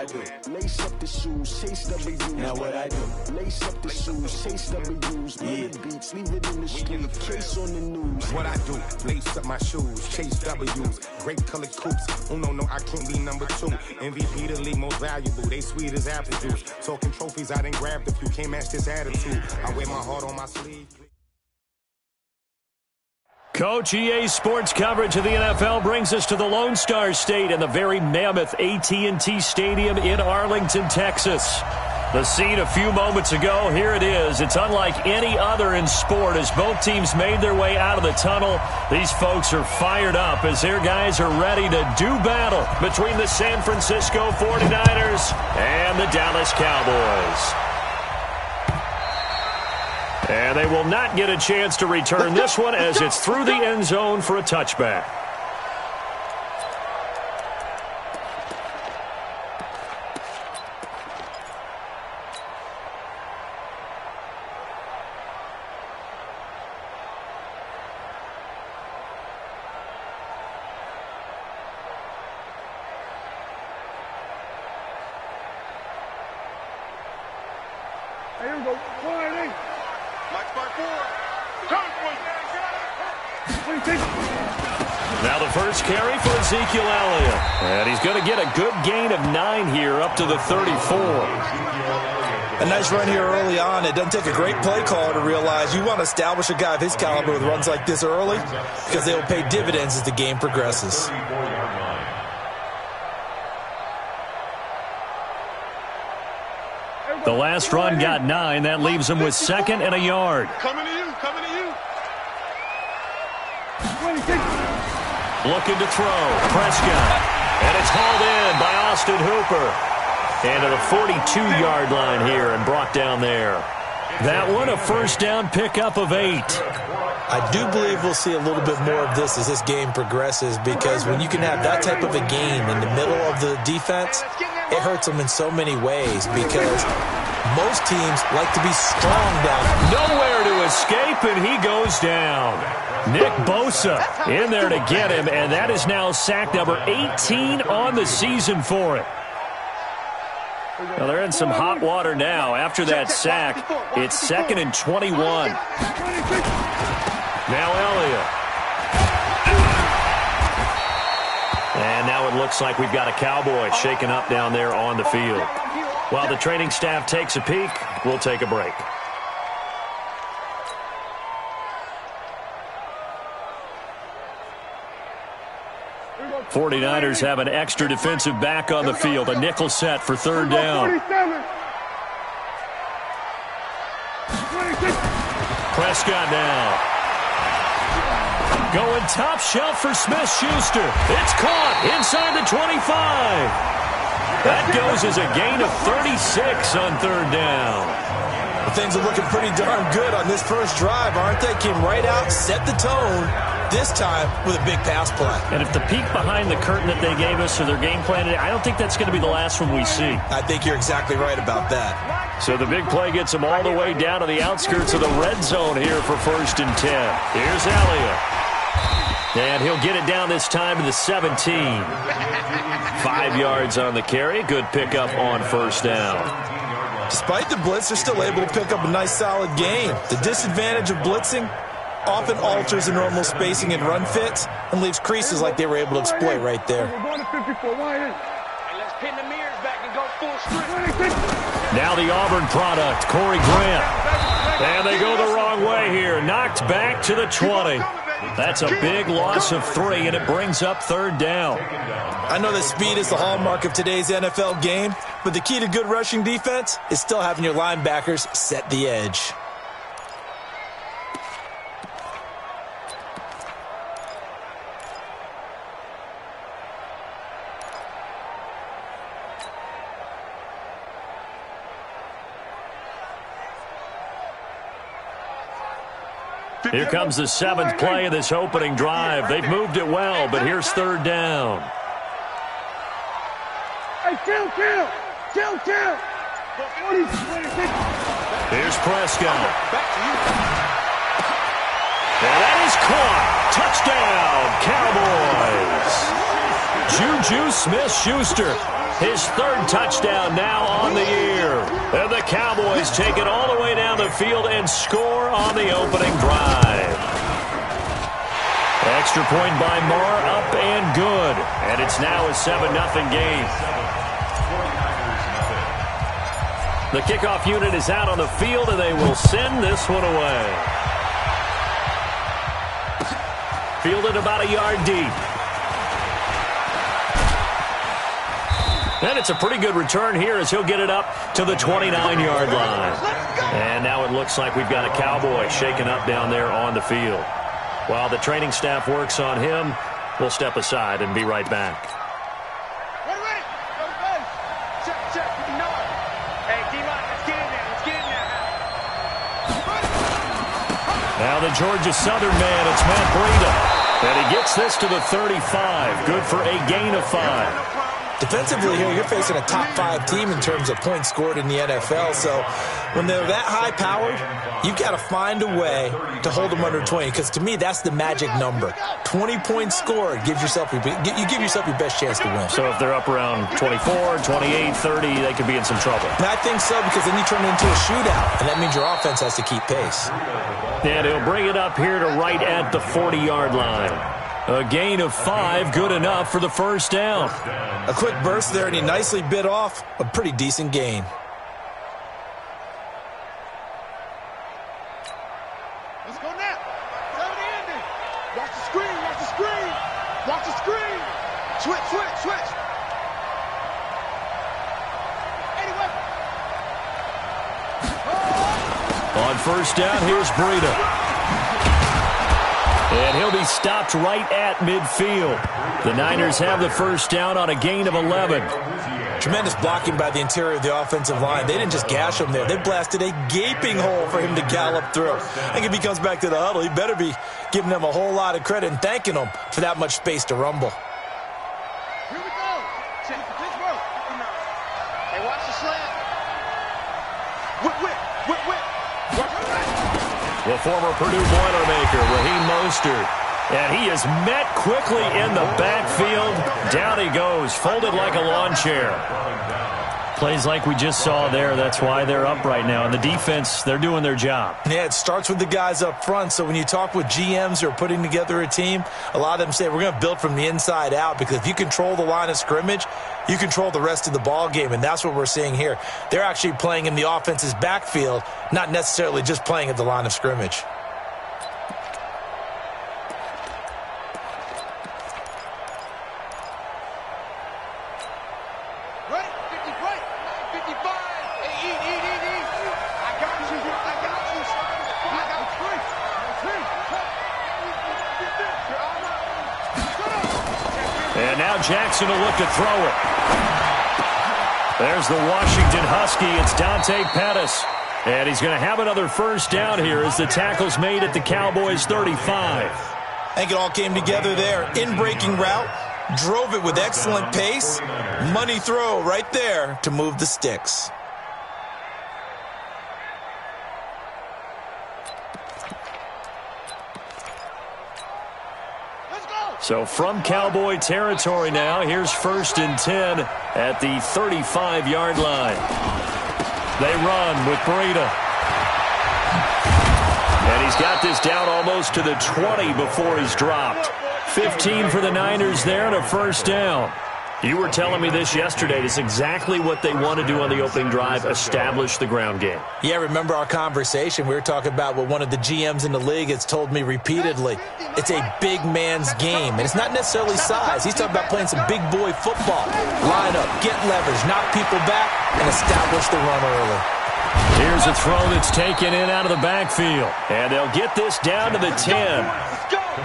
do? Lace up the shoes, chase W's. Now what I do? Lace up the shoes, chase W's. Yeah. Beats, leave it in the street, case on the news. What I do? Lace up my shoes, chase W's. Great colored coops. Oh no, I can't be number 2. MVP the league most valuable. They sweet as apple juice. Talking trophies, I didn't grab the few. Can't match this attitude. I wear my heart on my sleeve. Coach, EA Sports coverage of the NFL brings us to the Lone Star State and the very mammoth AT&T Stadium in Arlington, Texas. The scene a few moments ago, here it is. It's unlike any other in sport as both teams made their way out of the tunnel. These folks are fired up as their guys are ready to do battle between the San Francisco 49ers and the Dallas Cowboys. And they will not get a chance to return this one as it's through the end zone for a touchback. Here we go. 1-8. Now the first carry for Ezekiel Elliott. And he's going to get a good gain of 9 here up to the 34. A nice run here early on. It doesn't take a great play caller to realize you want to establish a guy of his caliber with runs like this early because they will pay dividends as the game progresses. The last run got 9. That leaves him with 2nd and a yard. Coming to you. Looking to throw. Prescott. And it's hauled in by Austin Hooper. And to the 42-yard line here and brought down there. That one a first down pickup of 8. I do believe we'll see a little bit more of this as this game progresses because when you can have that type of a game in the middle of the defense, it hurts them in so many ways because most teams like to be strong down. Nowhere to escape, and he goes down. Nick Bosa in there to get him, and that is now sack number 18 on the season for it. Well, they're in some hot water now. After that sack, it's 2nd and 21. Now Elliott. And now it looks like we've got a Cowboy shaken up down there on the field. While the training staff takes a peek, we'll take a break. '49ers have an extra defensive back on the field. A nickel set for 3rd down. Prescott now. Going top shelf for Smith-Schuster. It's caught inside the 25. That goes as a gain of 36 on 3rd down. Well, things are looking pretty darn good on this first drive, aren't they? Came right out, set the tone, this time with a big pass play. And if the peek behind the curtain that they gave us or their game plan, I don't think that's going to be the last one we see. I think you're exactly right about that. So the big play gets them all the way down to the outskirts of the red zone here for 1st and 10. Here's Elliott. And he'll get it down this time to the 17. 5 yards on the carry. Good pickup on 1st down. Despite the blitz, they're still able to pick up a nice solid gain. The disadvantage of blitzing often alters the normal spacing and run fits and leaves creases like they were able to exploit right there. Now the Auburn product, Corey Grant. And they go the wrong way here. Knocked back to the 20. That's a big loss of 3, and it brings up 3rd down. I know that speed is the hallmark of today's NFL game, but the key to good rushing defense is still having your linebackers set the edge. Here comes the 7th play of this opening drive. They've moved it well, but here's 3rd down. Hey, kill. Here's Prescott. And that is caught. Touchdown, Cowboys. Juju Smith-Schuster His third touchdown now on the year. And the Cowboys take it all the way down the field and score on the opening drive. Extra point by Marr, up and good. And it's now a 7-0 game. The kickoff unit is out on the field, and they will send this one away. Fielded about a yard deep. And it's a pretty good return here as he'll get it up to the 29-yard line. And now it looks like we've got a Cowboy shaken up down there on the field. While the training staff works on him, we'll step aside and be right back. Now the Georgia Southern man, it's Matt Breida. And he gets this to the 35. Good for a gain of 5. Defensively here, you're facing a top 5 team in terms of points scored in the NFL. So when they're that high-powered, you've got to find a way to hold them under 20. Because to me, that's the magic number. 20 points scored gives yourself you give yourself your best chance to win. So if they're up around 24, 28, 30, they could be in some trouble. And I think so, because then you turn it into a shootout, and that means your offense has to keep pace. And he'll bring it up here to right at the 40-yard line. A gain of 5, good enough for the first down. A quick burst there, and he nicely bit off a pretty decent gain. Let's go now. 70 ending. Watch the screen, watch the screen. Watch the screen. Switch, switch, switch. Anyway. On first down, here's Breida. And he'll be stopped right at midfield. The Niners have the first down on a gain of 11. Tremendous blocking by the interior of the offensive line. They didn't just gash him there. They blasted a gaping hole for him to gallop through. I think if he comes back to the huddle, he better be giving them a whole lot of credit and thanking them for that much space to rumble. Here we go. Check the pitch roll. Hey, watch the slant. Whip, whip, whip, whip. The former Purdue Boilermaker, Raheem Mostert. And he is met quickly in the backfield. Down he goes, folded like a lawn chair. Plays like we just saw there. That's why they're up right now. And the defense, they're doing their job. Yeah, it starts with the guys up front. So when you talk with GMs who are putting together a team, a lot of them say we're going to build from the inside out, because if you control the line of scrimmage, you control the rest of the ball game, and that's what we're seeing here. They're actually playing in the offense's backfield, not necessarily just playing at the line of scrimmage. And now Jackson will look to throw it. There's the Washington Husky. It's Dante Pettis. And he's going to have another first down here as the tackle's made at the Cowboys' 35. I think it all came together there. In-breaking route, drove it with excellent pace. Money throw right there to move the sticks. So from Cowboy territory now, here's 1st and 10 at the 35-yard line. They run with Breida. And he's got this down almost to the 20 before he's dropped. 15 for the Niners there and a first down. You were telling me this yesterday. This is exactly what they want to do on the opening drive, establish the ground game. Yeah, remember our conversation? We were talking about what one of the GMs in the league has told me repeatedly. It's a big man's game, and it's not necessarily size. He's talking about playing some big boy football. Line up, get leverage, knock people back, and establish the run early. Here's a throw that's taken in out of the backfield. And they'll get this down to the 10.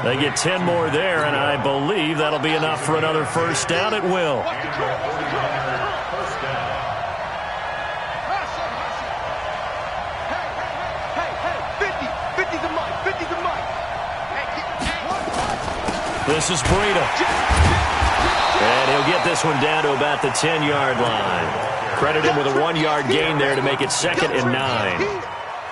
They get 10 more there, and I believe that'll be enough for another first down. It will. This is Breida. And he'll get this one down to about the 10-yard line. Credit him with a 1-yard gain there to make it 2nd and 9.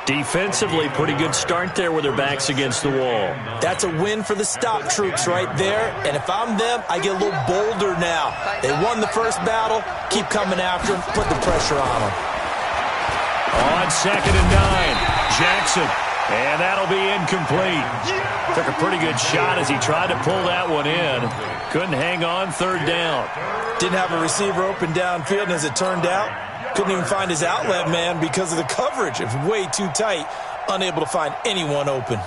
Defensively, pretty good start there with their backs against the wall. That's a win for the stop troops right there. And if I'm them, I get a little bolder now. They won the first battle. Keep coming after them. Put the pressure on them. On 2nd and 9, Jackson. And that'll be incomplete. Took a pretty good shot as he tried to pull that one in. Couldn't hang on 3rd down. Didn't have a receiver open downfield, and as it turned out, couldn't even find his outlet man because of the coverage. It was way too tight, unable to find anyone open.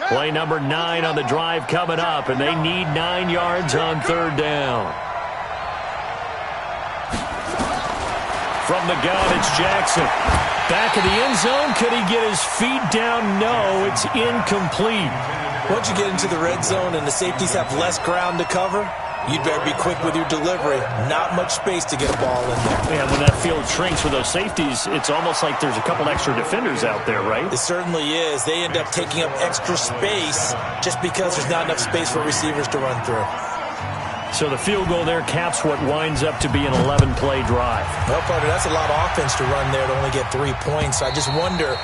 Play number 9 on the drive coming up, and they need 9 yards on 3rd down. From the gun, it's Jackson. Back of the end zone. Could he get his feet down? No, it's incomplete. Once you get into the red zone and the safeties have less ground to cover, you'd better be quick with your delivery. Not much space to get a ball in there. And when that field shrinks with those safeties, it's almost like there's a couple extra defenders out there, right? It certainly is. They end up taking up extra space just because there's not enough space for receivers to run through. So the field goal there caps what winds up to be an 11-play drive. Well, partner, that's a lot of offense to run there to only get 3 points. I just wonder,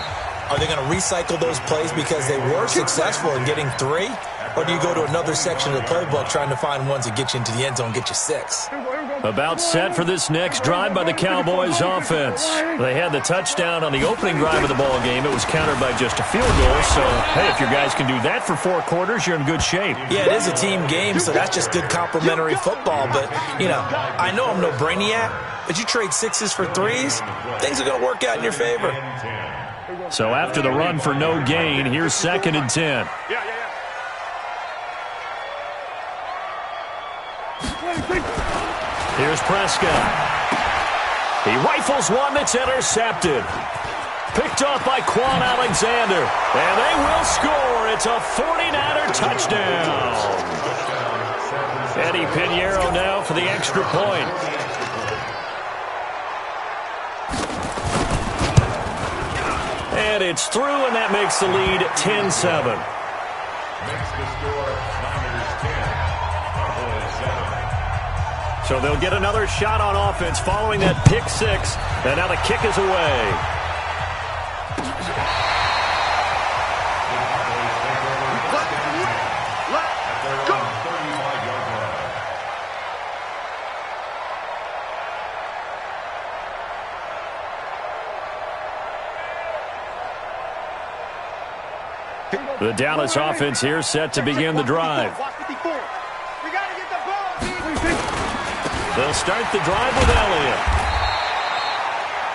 are they going to recycle those plays because they were successful in getting 3? Or do you go to another section of the playbook trying to find ones that get you into the end zone, get you 6? About set for this next drive by the Cowboys offense. They had the touchdown on the opening drive of the ball game. It was countered by just a field goal. So, hey, if your guys can do that for 4 quarters, you're in good shape. Yeah, it is a team game, so that's just good complimentary football. But, you know, I know I'm no brainiac, but you trade 6s for 3s, things are going to work out in your favor. So after the run for no gain, here's 2nd and 10. Here's Prescott. He rifles one that's intercepted. Picked off by Quan Alexander. And they will score. It's a 49er touchdown. Eddie Pinheiro now for the extra point. And it's through, and that makes the lead 10-7. So they'll get another shot on offense following that pick 6. And now the kick is away. The Dallas offense here set to begin the drive. They'll start the drive with Elliott.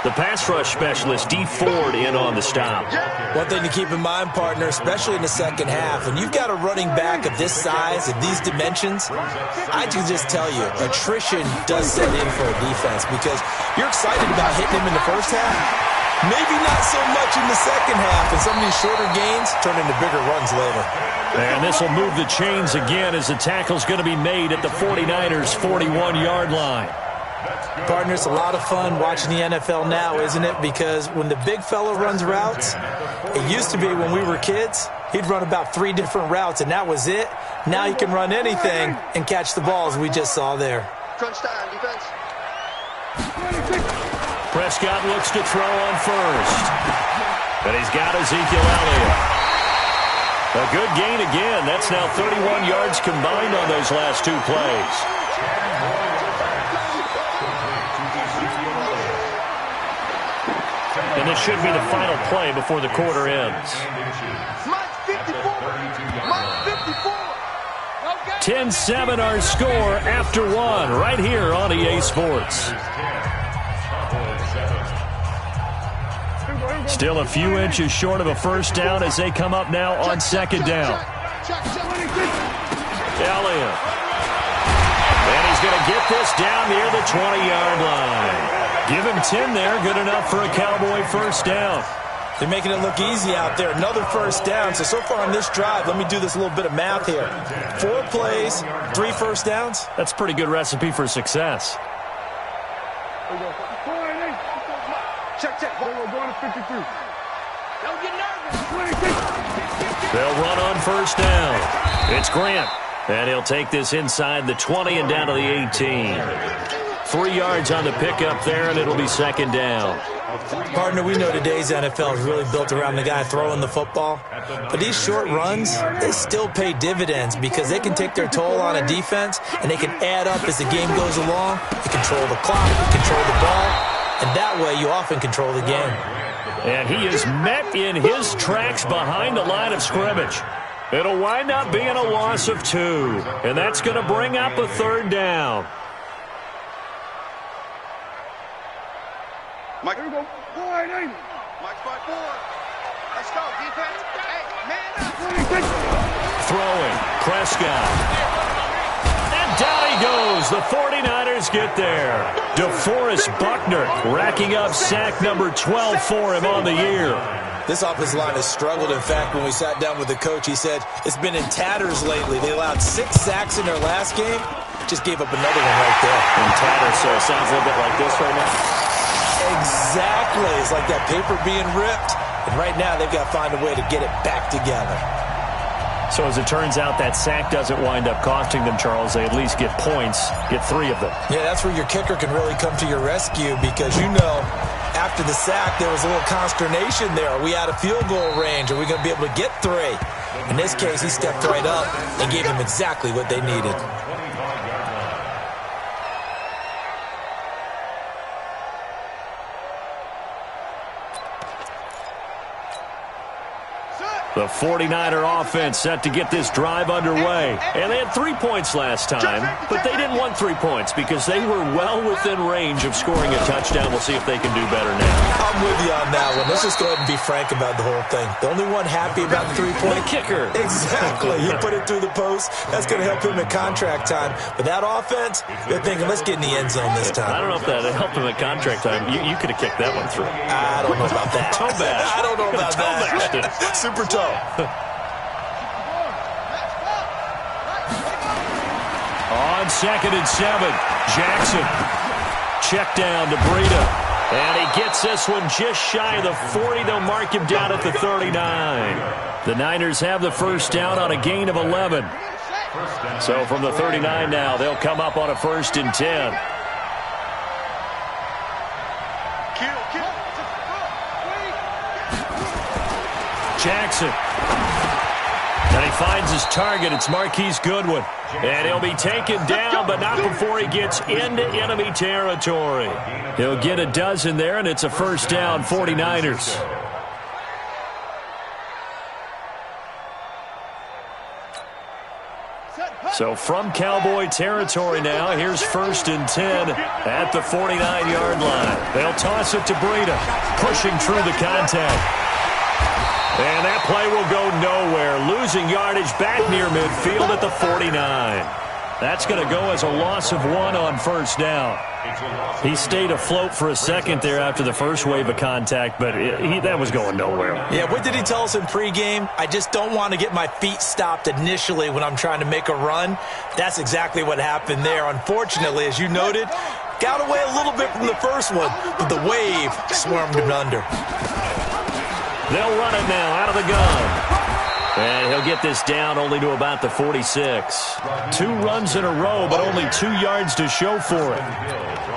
The pass rush specialist, D. Ford, in on the stop. One thing to keep in mind, partner, especially in the second half, when you've got a running back of this size and these dimensions, I can just tell you, attrition does set in for a defense because you're excited about hitting him in the first half. Maybe not so much in the second half, and some of these shorter gains turn into bigger runs later. And this will move the chains again as the tackle's going to be made at the 49ers' 41-yard line. Partner, it's a lot of fun watching the NFL now, isn't it? Because when the big fella runs routes, it used to be when we were kids, he'd run about 3 different routes, and that was it. Now he can run anything and catch the balls we just saw there. Crunch time, defense. Prescott looks to throw on first. But he's got Ezekiel Elliott. A good gain again. That's now 31 yards combined on those last 2 plays. And this should be the final play before the quarter ends. 10-7 our score after 1 right here on EA Sports. Still a few inches short of a first down as they come up now on 2nd down. Elliott. And he's going to get this down near the 20-yard line. Give him 10 there. Good enough for a Cowboy first down. They're making it look easy out there. Another first down. So far on this drive, let me do this little bit of math here. 4 plays, 3 first downs. That's a pretty good recipe for success. Check. We're going to 53. Don't get nervous. They'll run on first down. It's Grant. And he'll take this inside the 20 and down to the 18. 3 yards on the pickup there, and it'll be second down. Partner, we know today's NFL is really built around the guy throwing the football. But these short runs, they still pay dividends because they can take their toll on a defense, and they can add up as the game goes along. You control the clock, you control the ball, and that way you often control the game. And he is met in his tracks behind the line of scrimmage. It'll wind up being a loss of 2, and that's going to bring up a third down. Mike, here we go. Wide angle. Mike's by 4. Let's go, defense. Hey, man up. Throwing. Prescott. And down he goes. The 49ers get there. DeForest Buckner racking up sack number 12 for him on the year. This offensive line has struggled. In fact, when we sat down with the coach, he said it's been in tatters lately. They allowed 6 sacks in their last game. Just gave up another one right there. In tatters, so it sounds a little bit like this right now. Exactly. It's like that paper being ripped. And right now, they've got to find a way to get it back together. So as it turns out, that sack doesn't wind up costing them, Charles. They at least get points, get 3 of them. Yeah, that's where your kicker can really come to your rescue because, you know, after the sack, there was a little consternation there. Are we out of field goal range? Are we going to be able to get 3? In this case, he stepped right up and gave them exactly what they needed. The 49er offense set to get this drive underway. And they had 3 points last time, but they didn't want 3 points because they were well within range of scoring a touchdown. We'll see if they can do better now. I'm with you on that one. Let's just go ahead and be frank about the whole thing. The only one happy about the 3-point kicker. Exactly. He put it through the post. That's going to help him at contract time. But that offense, they're thinking, let's get in the end zone this time. I don't know if that helped him at contract time. You could have kicked that one through. I don't know about that. Toe bash. I don't know about that. Super toe. On 2nd and 7, Jackson. Check down to Breida. And he gets this one just shy of the 40. They'll mark him down at the 39. The Niners have the first down on a gain of 11. So from the 39 now, they'll come up on a 1st and 10. Jackson. And he finds his target. It's Marquise Goodwin. And he'll be taken down, but not before he gets into enemy territory. He'll get a dozen there, and it's a first down, 49ers. So from Cowboy territory now, here's 1st and 10 at the 49-yard line. They'll toss it to Breida, pushing through the contact. And that play will go nowhere. Losing yardage back near midfield at the 49. That's going to go as a loss of 1 on 1st down. He stayed afloat for a second there after the first wave of contact, but that was going nowhere. Yeah, what did he tell us in pregame? I just don't want to get my feet stopped initially when I'm trying to make a run. That's exactly what happened there. Unfortunately, as you noted, got away a little bit from the first one, but the wave swarmed him under. They'll run it now out of the gun. And he'll get this down only to about the 46. 2 runs in a row, but only 2 yards to show for it.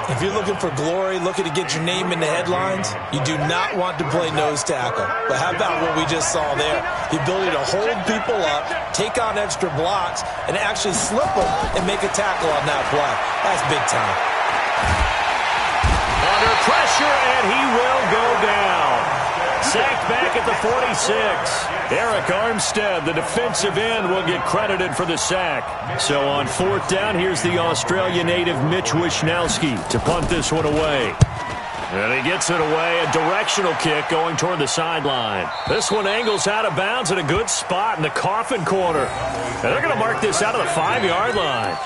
If you're looking for glory, looking to get your name in the headlines, you do not want to play nose tackle. But how about what we just saw there? The ability to hold people up, take on extra blocks, and actually slip them and make a tackle on that play. That's big time. Under pressure, and he will go down. Sacked back at the 46. Eric Armstead, the defensive end, will get credited for the sack. So on 4th down, here's the Australia native Mitch Wishnowski to punt this one away. And he gets it away, a directional kick going toward the sideline. This one angles out of bounds at a good spot in the coffin corner. And they're going to mark this out of the 5-yard line.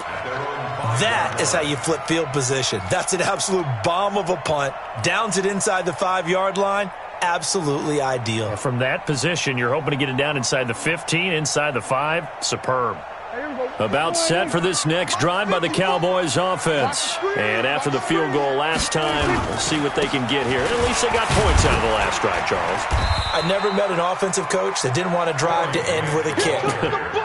That is how you flip field position. That's an absolute bomb of a punt. Downs it inside the 5-yard line. Absolutely ideal. From that position, you're hoping to get it down inside the 15, inside the 5. Superb. About set for this next drive by the Cowboys offense. And after the field goal last time, we'll see what they can get here. At least they got points out of the last drive, Charles. I never met an offensive coach that didn't want to drive to end with a kick.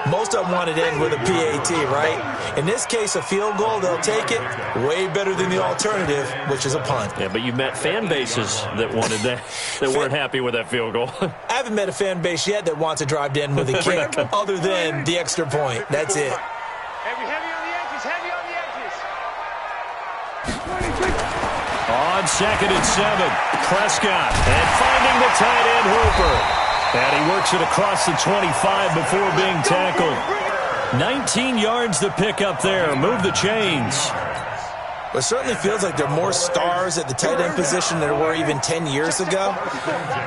Most of them want it in with a PAT, right? In this case, a field goal, they'll take it. Way better than the alternative, which is a punt. Yeah, but you've met fan bases that wanted that, that weren't happy with that field goal. I haven't met a fan base yet that wants to drive in with a kick other than the extra point. That's it. Heavy on the edges, heavy on the edges. On 2nd and 7, Prescott. And finding the tight end, Hooper. And he works it across the 25 before being tackled. 19 yards to pick up there. Move the chains. It certainly feels like there are more stars at the tight end position than there were even 10 years ago.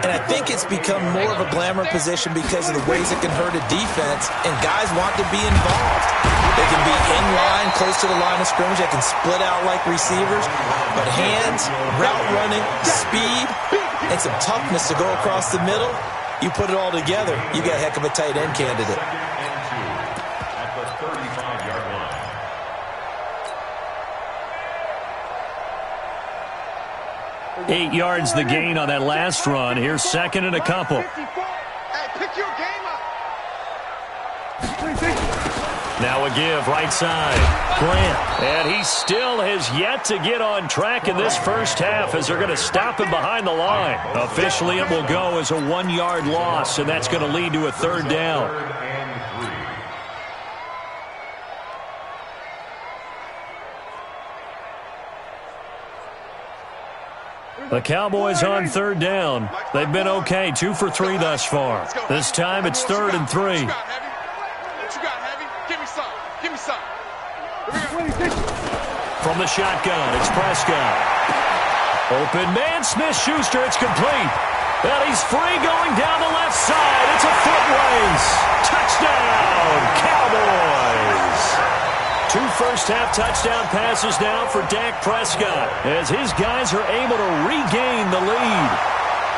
And I think it's become more of a glamour position because of the ways it can hurt a defense, and guys want to be involved. They can be in line, close to the line of scrimmage. They can split out like receivers. But hands, route running, speed, and some toughness to go across the middle, you put it all together, you got a heck of a tight end candidate. 8 yards the gain on that last run. Here's 2nd and a couple. Hey, pick your game up. Now a give, right side. Grant. And he still has yet to get on track in this first half as they're going to stop him behind the line. Officially, it will go as a 1-yard loss, and that's going to lead to a 3rd down. The Cowboys on 3rd down. They've been okay, 2 for 3 thus far. This time it's 3rd and 3. What you got, Heavy? Give me some. Give me some. From the shotgun, it's Prescott. Open man, Smith-Schuster, it's complete. And he's free going down the left side. It's a foot race. Touchdown, Cowboys. 2 first-half touchdown passes now for Dak Prescott as his guys are able to regain the lead.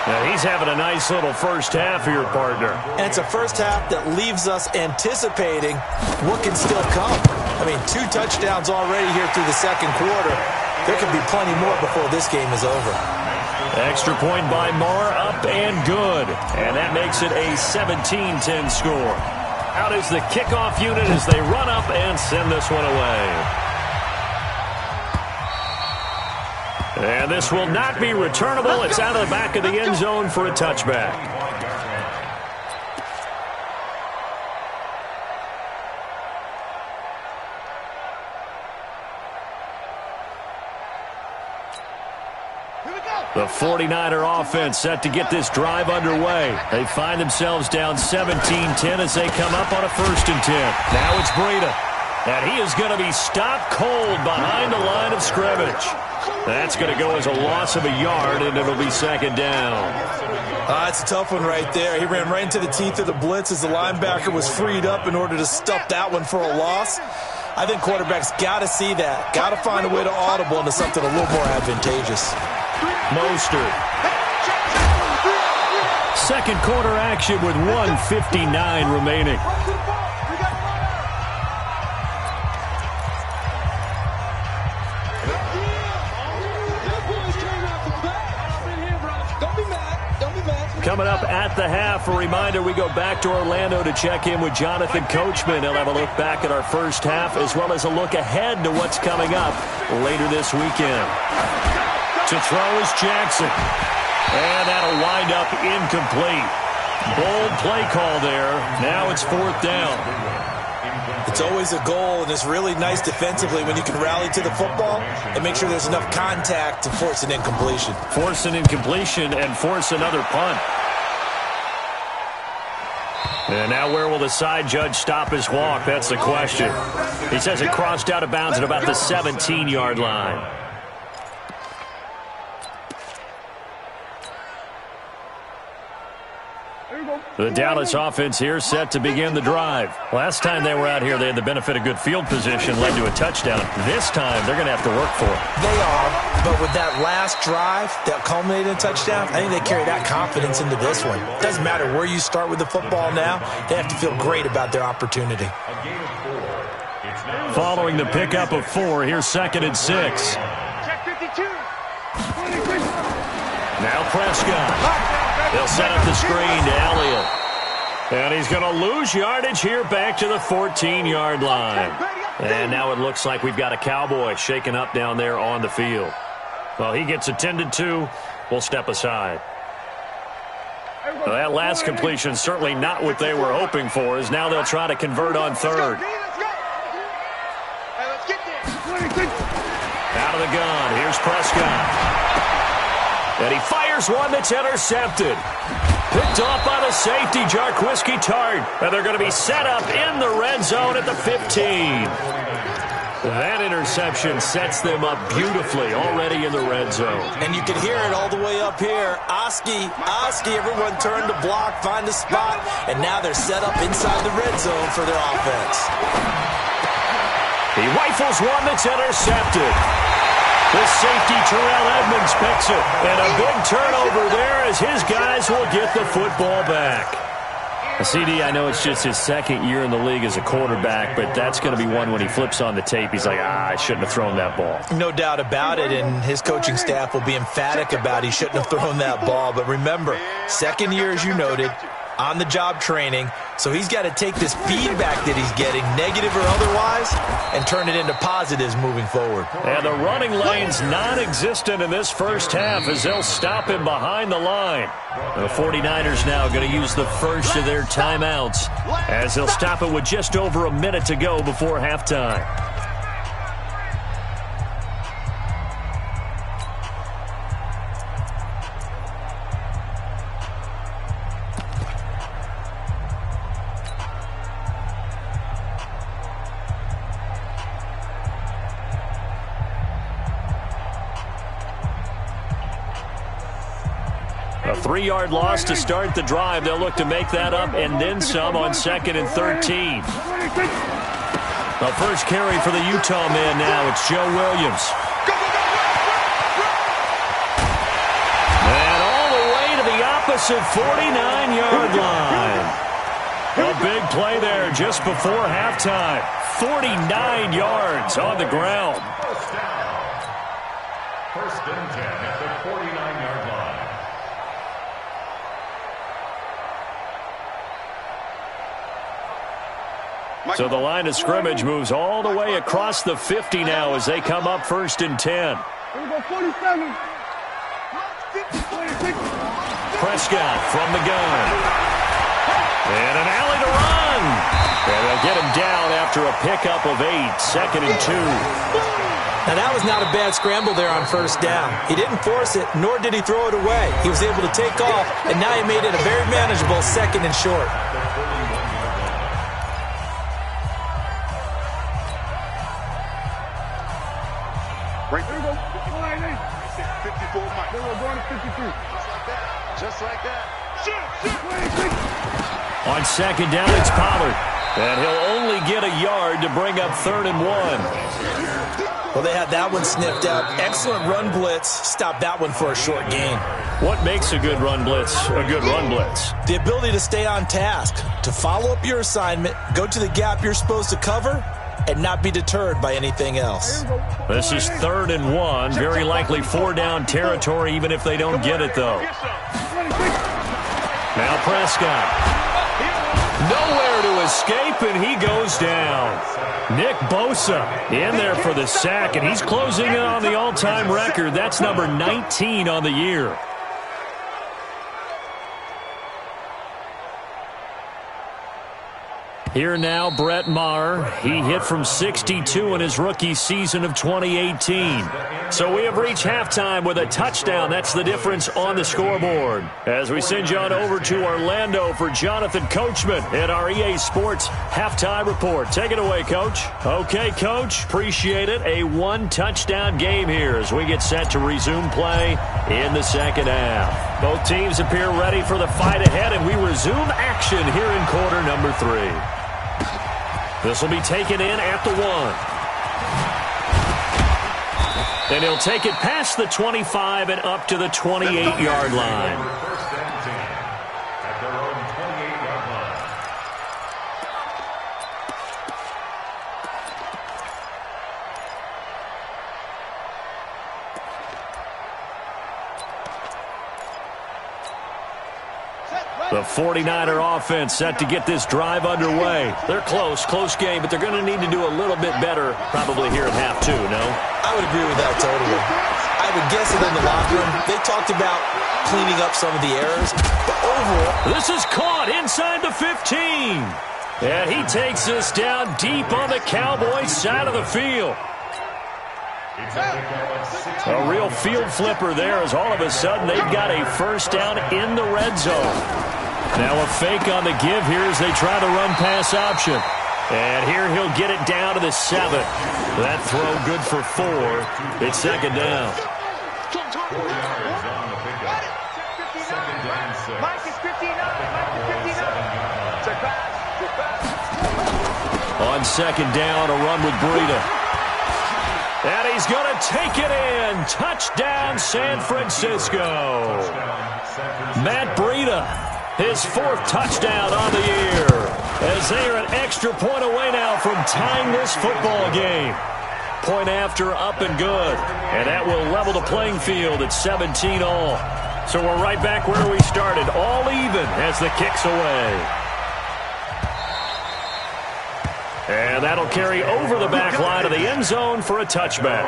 Now, he's having a nice little first half here, partner. And it's a first half that leaves us anticipating what can still come. I mean, 2 touchdowns already here through the second quarter. There could be plenty more before this game is over. Extra point by Moore, up and good. And that makes it a 17-10 score. Out is the kickoff unit as they run up and send this one away. And this will not be returnable. It's out of the back of the end zone for a touchback. The 49er offense set to get this drive underway. They find themselves down 17-10 as they come up on a 1st and 10. Now it's Breida. And he is going to be stopped cold behind the line of scrimmage. That's going to go as a loss of a yard, and it'll be 2nd down. It's a tough one right there. He ran right into the teeth of the blitz as the linebacker was freed up in order to stuff that one for a loss. I think quarterbacks got to see that. Got to find a way to audible into something a little more advantageous. Mostert. Second quarter action with 1:59 remaining. Coming up at the half, a reminder, we go back to Orlando to check in with Jonathan Coachman. He'll have a look back at our first half as well as a look ahead to what's coming up later this weekend. To throw is Jackson. And that'll wind up incomplete. Bold play call there. Now it's 4th down. It's always a goal, and it's really nice defensively when you can rally to the football and make sure there's enough contact to force an incompletion. Force an incompletion and force another punt. And now where will the side judge stop his walk? That's the question. He says it crossed out of bounds at about the 17-yard line. The Dallas offense here set to begin the drive. Last time they were out here, they had the benefit of good field position, led to a touchdown. This time, they're going to have to work for it. They are, but with that last drive that culminated in a touchdown, I think they carry that confidence into this one. It doesn't matter where you start with the football now. They have to feel great about their opportunity. Following the pickup of 4, here's 2nd and 6. Check 52. Now Prescott. They'll set up the screen to Elliott. And he's going to lose yardage here back to the 14-yard line. And now it looks like we've got a Cowboy shaken up down there on the field. Well, he gets attended to. We'll step aside. Well, that last completion certainly not what they were hoping for, as now they'll try to convert on third. Out of the gun, here's Prescott. And he fires one that's intercepted. Picked off by the safety, Jarquiski Tart. And they're going to be set up in the red zone at the 15. That interception sets them up beautifully already in the red zone. And you can hear it all the way up here. Oski, everyone turned to block, find a spot, and now they're set up inside the red zone for their offense. He rifles one that's intercepted. The safety, Terrell Edmonds, picks it. And a big turnover there as his guys will get the football back. CD, I know it's just his second year in the league as a quarterback, but that's going to be one when he flips on the tape. He's like, I shouldn't have thrown that ball. No doubt about it, and his coaching staff will be emphatic about he shouldn't have thrown that ball. But remember, second year, as you noted, on-the-job training, so he's got to take this feedback that he's getting, negative or otherwise, and turn it into positives moving forward. And the running lane's non-existent in this first half as they'll stop him behind the line. The 49ers now going to use the first of their timeouts as they'll stop it with just over a minute to go before halftime. A 3-yard loss to start the drive. They'll look to make that up and then some on 2nd and 13. The first carry for the Utah man now. It's Joe Williams. And all the way to the opposite 49-yard line. A big play there just before halftime. 49 yards on the ground. First and 10 at the 49-yard line. So the line of scrimmage moves all the way across the 50 now as they come up 1st and 10. Prescott from the gun. And an alley to run. And they'll get him down after a pickup of 8, 2nd and 2. Now, that was not a bad scramble there on first down. He didn't force it, nor did he throw it away. He was able to take off, and now he made it a very manageable 2nd and short. Right there we go. 54 Mike. We're going to 53. Just like that. On 2nd down, it's Pollard. And he'll only get a yard to bring up 3rd and 1. Well, they had that one sniffed out. Excellent run blitz. Stop that one for a short gain. What makes a good run blitz a good run blitz? The ability to stay on task, to follow up your assignment, go to the gap you're supposed to cover, and not be deterred by anything else. This is 3rd and 1. Very likely 4-down territory, even if they don't get it, though. Now Prescott. Nowhere to escape, and he goes down. Nick Bosa in there for the sack, and he's closing in on the all-time record. That's number 19 on the year. Here now, Brett Maher. He hit from 62 in his rookie season of 2018. So we have reached halftime with a touchdown. That's the difference on the scoreboard. As we send you on over to Orlando for Jonathan Coachman at our EA Sports Halftime Report. Take it away, Coach. Okay, Coach. Appreciate it. A one-touchdown game here as we get set to resume play in the second half. Both teams appear ready for the fight ahead, and we resume action here in quarter number 3. This will be taken in at the 1. And he'll take it past the 25 and up to the 28-yard line. First and 10 at their own 28-yard line. The 49er offense set to get this drive underway. They're close game, but they're going to need to do a little bit better probably here in half 2, no? I would agree with that totally. I would guess that in the locker room, they talked about cleaning up some of the errors, but overall... This is caught inside the 15. And he takes this down deep on the Cowboys side of the field. A real field flipper there as all of a sudden they've got a first down in the red zone. Now a fake on the give here as they try the run pass option. And here he'll get it down to the 7. That throw good for 4. It's second down. On second down, a run with Breida. And he's going to take it in. Touchdown, San Francisco. Matt Breida, his 4th touchdown on the year, as they are an extra point away now from tying this football game. Point after, up and good. And that will level the playing field at 17 all. So we're right back where we started, all even as the kick's away. And that'll carry over the back line of the end zone for a touchback.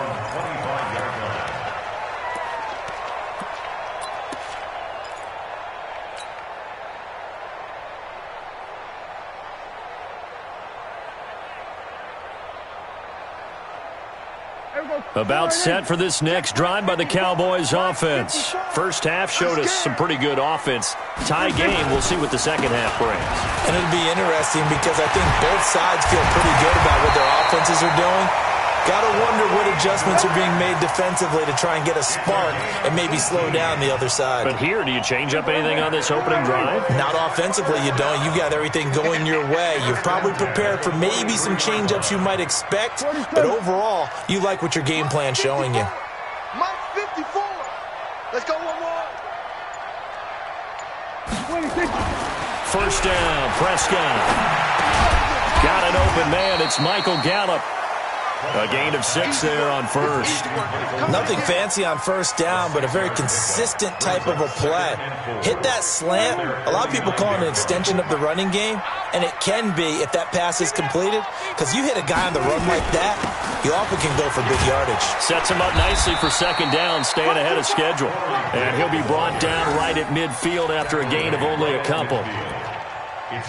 About set for this next drive by the Cowboys offense. First half showed us some pretty good offense. Tie game, we'll see what the second half brings. And it'll be interesting because I think both sides feel pretty good about what their offenses are doing. Got to wonder what adjustments are being made defensively to try and get a spark and maybe slow down the other side. But here, do you change up anything on this opening drive? Not offensively, you don't. You got everything going your way. You've probably prepared for maybe some change-ups you might expect, but overall, you like what your game plan's showing you. Mike 54. Let's go one more. First down, Prescott. Got an open man. It's Michael Gallup. A gain of 6 there on first. Nothing fancy on first down, but a very consistent type of a play. Hit that slant. A lot of people call it an extension of the running game, and it can be if that pass is completed, because you hit a guy on the run like that, you often can go for big yardage. Sets him up nicely for second down, staying ahead of schedule. And he'll be brought down right at midfield after a gain of only a couple.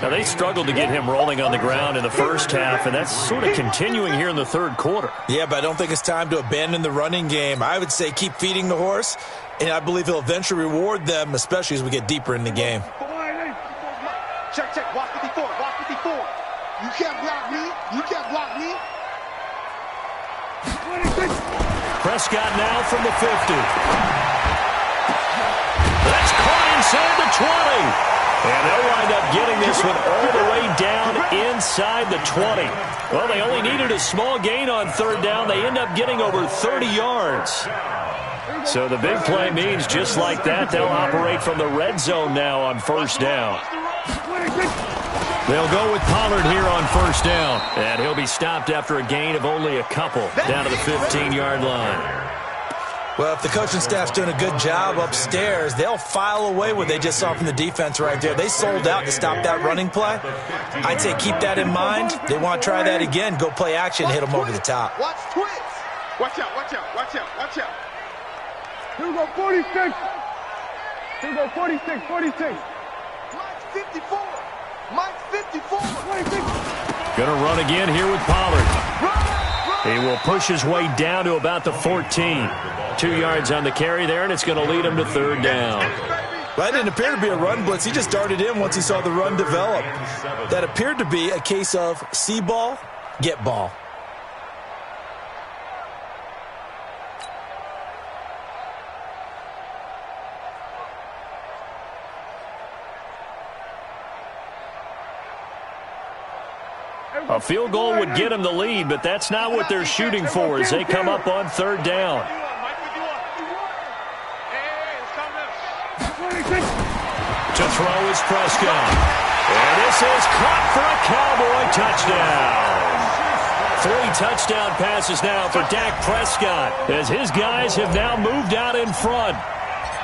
Now, they struggled to get him rolling on the ground in the first half, and that's sort of continuing here in the third quarter. Yeah, but I don't think it's time to abandon the running game. I would say keep feeding the horse, and I believe he'll eventually reward them, especially as we get deeper in the game. Check, block 54, block 54. You can't block me. You can't block me. Prescott now from the 50. That's caught inside the 20. And they'll wind up getting this one all the way down inside the 20. Well, they only needed a small gain on third down. They end up getting over 30 yards. So the big play means just like that, they'll operate from the red zone now on first down. They'll go with Pollard here on first down. And he'll be stopped after a gain of only a couple down to the 15-yard line. Well, if the coaching staff's doing a good job upstairs, they'll file away what they just saw from the defense right there. They sold out to stop that running play. I'd say keep that in mind. They want to try that again. Go play action, hit them over the top. Watch twits. Watch out, watch out, watch out, watch out. Here we go, 46. Here we go, 46, 46. Mike's 54. Mike's 54. 46. Going to run again here with Pollard. He will push his way down to about the 14. 2 yards on the carry there, and it's going to lead him to third down. That didn't appear to be a run blitz. He just darted in once he saw the run develop. That appeared to be a case of see ball, get ball. A field goal would get them the lead, but that's not what they're shooting for as they come up on third down. To throw is Prescott. And this is caught for a Cowboy touchdown. 3 touchdown passes now for Dak Prescott as his guys have now moved out in front.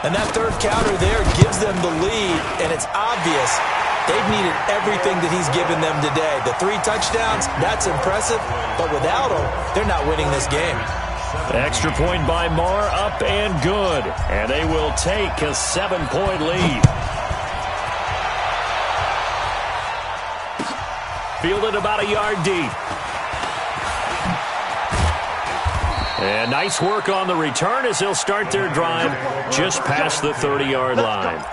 And that third counter there gives them the lead, and it's obvious they've needed everything that he's given them today. The 3 touchdowns, that's impressive, but without him, they're not winning this game. Extra point by Marr, up and good. And they will take a 7-point lead. Fielded about a yard deep. And nice work on the return as they'll start their drive just past the 30-yard line.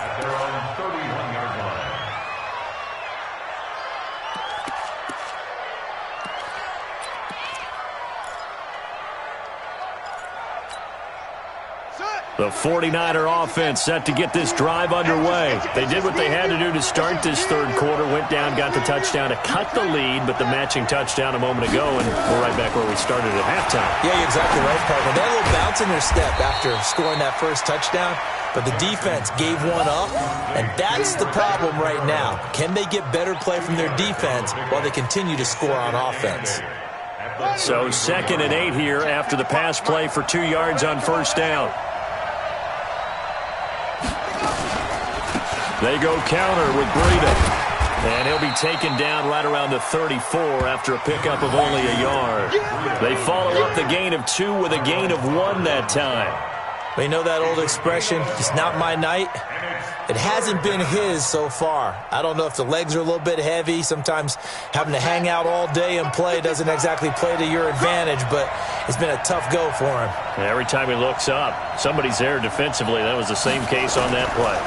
The 49er offense set to get this drive underway. They did what they had to do to start this third quarter, went down, got the touchdown to cut the lead, but the matching touchdown a moment ago, and we're right back where we started at halftime. Yeah, you're exactly right, partner. They had a little bounce in their step after scoring that first touchdown, but the defense gave one up, and that's the problem right now. Can they get better play from their defense while they continue to score on offense? So 2nd and 8 here after the pass play for 2 yards on first down. They go counter with Breida. And he'll be taken down right around the 34 after a pickup of only a yard. They follow up the gain of 2 with a gain of 1 that time. We know that old expression, it's not my night. It hasn't been his so far. I don't know if the legs are a little bit heavy. Sometimes having to hang out all day and play doesn't exactly play to your advantage, but it's been a tough go for him. Every time he looks up, somebody's there defensively. That was the same case on that play.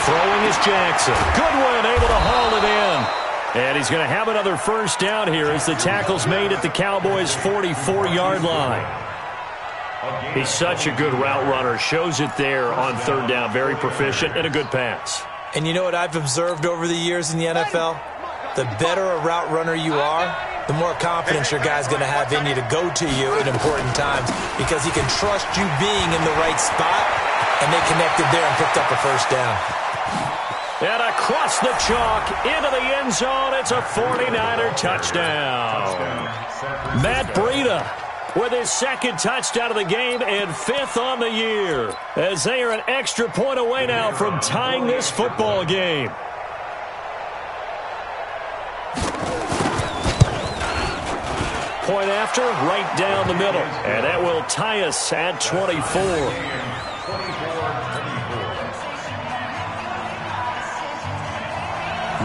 Throwing is Jackson. Goodwin able to haul it in. And he's going to have another first down here as the tackle's made at the Cowboys' 44-yard line. He's such a good route runner. Shows it there on third down. Very proficient and a good pass. And you know what I've observed over the years in the NFL? The better a route runner you are, the more confidence your guy's going to have in you to go to you at important times because he can trust you being in the right spot, and they connected there and picked up a first down. And across the chalk, into the end zone, it's a 49er touchdown. Matt Breida with his 2nd touchdown of the game and 5th on the year, as they are an extra point away now from tying this football game. Point after, right down the middle. And that will tie us at 24.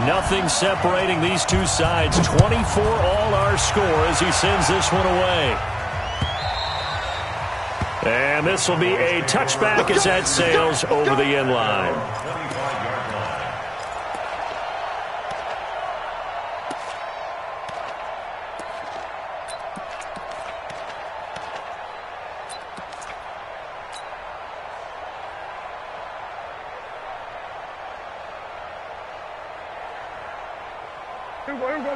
Nothing separating these two sides. 24 all our score as he sends this one away. And this will be a touchback as that sails over the end line.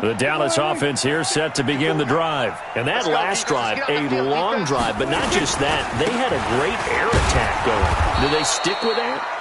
The Dallas offense here set to begin the drive. And that last drive, a long drive, but not just that. They had a great air attack going. Do they stick with that?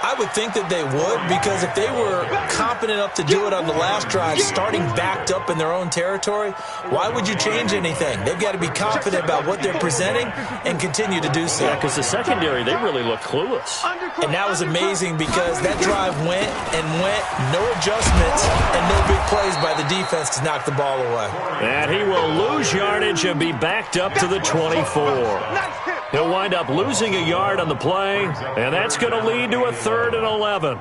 I would think that they would, because if they were competent enough to do it on the last drive, starting backed up in their own territory, why would you change anything? They've got to be confident about what they're presenting and continue to do so. Yeah, because the secondary, they really look clueless. And that was amazing because that drive went and went, no adjustments, and no big plays by the defense to knock the ball away. And he will lose yardage and be backed up to the 24. He'll wind up losing a yard on the play, and that's going to lead to a 3rd and 11.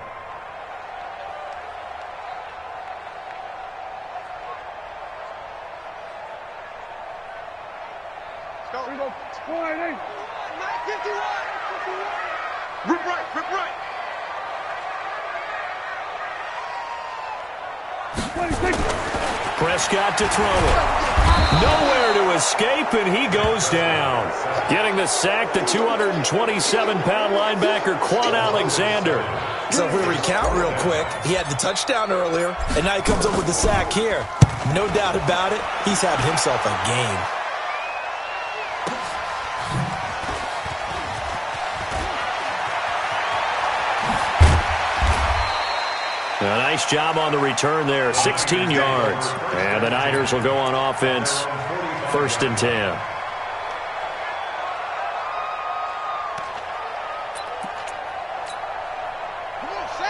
Rip right, rip right. Prescott to throw it. Nowhere to escape, and he goes down. Getting the sack, the 227-pound linebacker, Quan Alexander. So if we recount real quick, he had the touchdown earlier, and now he comes up with the sack here. No doubt about it, he's having himself a game. A nice job on the return there, 16 yards. And the Niners will go on offense, 1st and 10.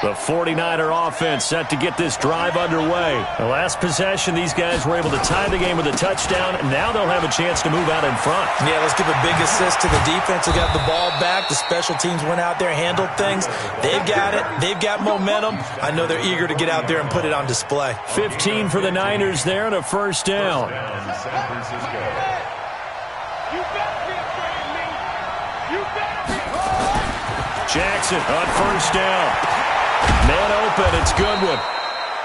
The 49er offense set to get this drive underway. The last possession, these guys were able to tie the game with a touchdown, and now they'll have a chance to move out in front. Yeah, let's give a big assist to the defense who got the ball back. The special teams went out there, handled things. They've got it. They've got momentum. I know they're eager to get out there and put it on display. 15 for the Niners there and a first down. Jackson on first down. Man open, it's Goodwin.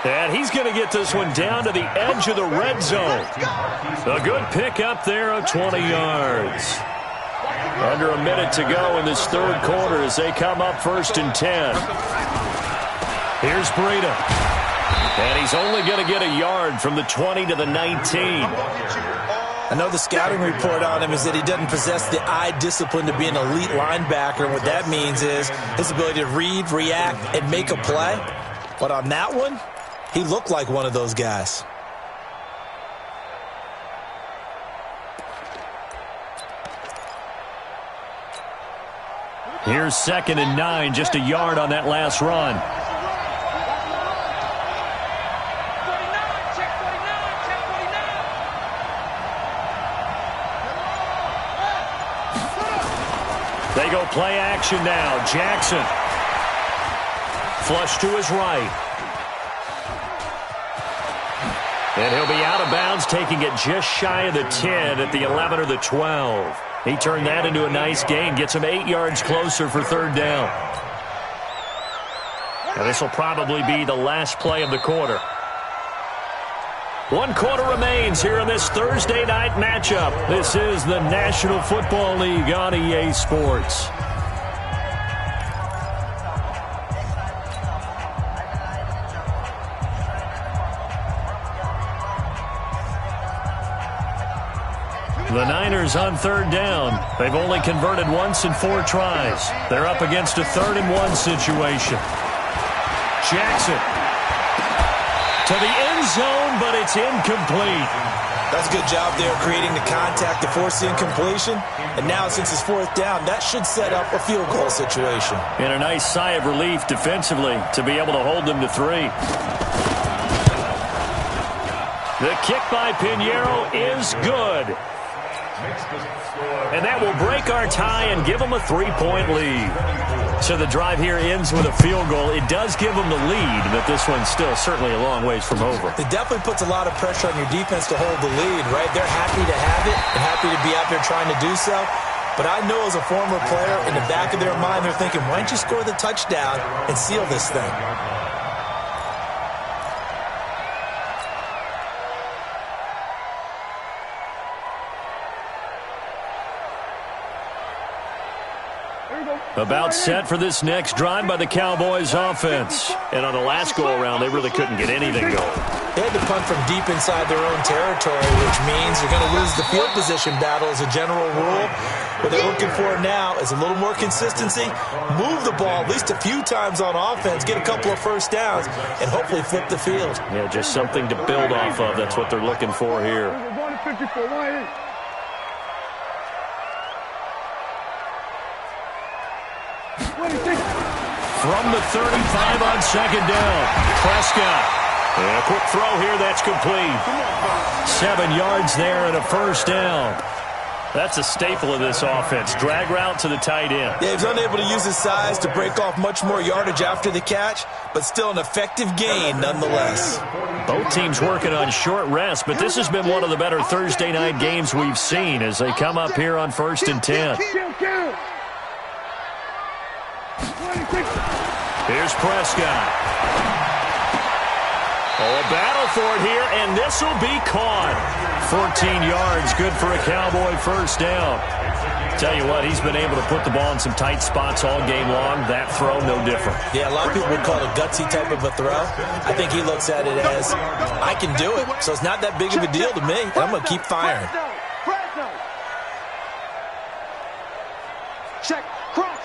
And he's going to get this one down to the edge of the red zone. A good pickup there of 20 yards. Under a minute to go in this third quarter as they come up 1st and 10. Here's Breida. And he's only going to get a yard from the 20 to the 19. I know the scouting report on him is that he doesn't possess the eye discipline to be an elite linebacker. And what that means is his ability to read, react, and make a play. But on that one, he looked like one of those guys. Here's 2nd and 9, just a yard on that last run. They go play action now. Jackson. Flush to his right. And he'll be out of bounds, taking it just shy of the 10 at the 11 or the 12. He turned that into a nice gain. Gets him 8 yards closer for 3rd down. And this will probably be the last play of the quarter. 1 quarter remains here in this Thursday night matchup. This is the National Football League on EA Sports. The Niners on 3rd down. They've only converted once in 4 tries. They're up against a 3rd and 1 situation. Jackson. To the end zone, but it's incomplete. That's a good job there creating the contact to force the incompletion. And now since it's 4th down, that should set up a field goal situation. And a nice sigh of relief defensively to be able to hold them to 3. The kick by Pinheiro is good. And that will break our tie and give them a 3-point lead. So the drive here ends with a field goal. It does give them the lead, but this one's still certainly a long ways from over. It definitely puts a lot of pressure on your defense to hold the lead, right? They're happy to have it and happy to be out there trying to do so. But I know as a former player, in the back of their mind, they're thinking, why don't you score the touchdown and seal this thing? About set for this next drive by the Cowboys offense. And on the last go-around, they really couldn't get anything going. They had to punt from deep inside their own territory, which means you're going to lose the field position battle as a general rule. What they're looking for now is a little more consistency, move the ball at least a few times on offense, get a couple of first downs, and hopefully flip the field. Yeah, just something to build off of. That's what they're looking for here. From the 35 on 2nd down, Prescott. And a quick throw here, that's complete. 7 yards there and a first down. That's a staple of this offense. Drag route to the tight end. Yeah, he's unable to use his size to break off much more yardage after the catch, but still an effective gain nonetheless. Both teams working on short rest, but this has been one of the better Thursday night games we've seen as they come up here on 1st and 10. Here's Prescott. Oh, a battle for it here, and this will be caught. 14 yards, good for a Cowboy first down. Tell you what, he's been able to put the ball in some tight spots all game long. That throw, no different. Yeah, a lot of people would call it a gutsy type of a throw. I think he looks at it as, I can do it, so it's not that big of a deal to me. I'm going to keep firing. Check, cross.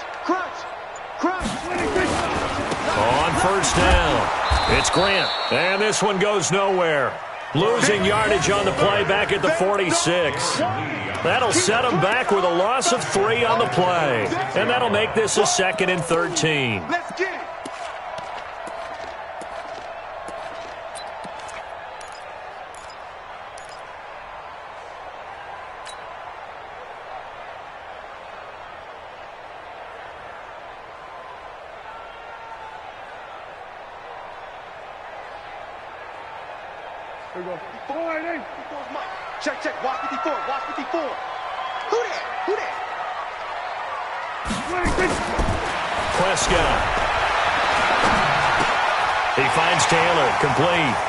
On first down, it's Grant. And this one goes nowhere. Losing yardage on the play back at the 46. That'll set them back with a loss of 3 on the play. And that'll make this a 2nd and 13. Let's get it. Here we go. 54's Mike. Check, check. Watch 54. Watch 54. Who that? Who that? Prescott. He finds Taylor. Complete.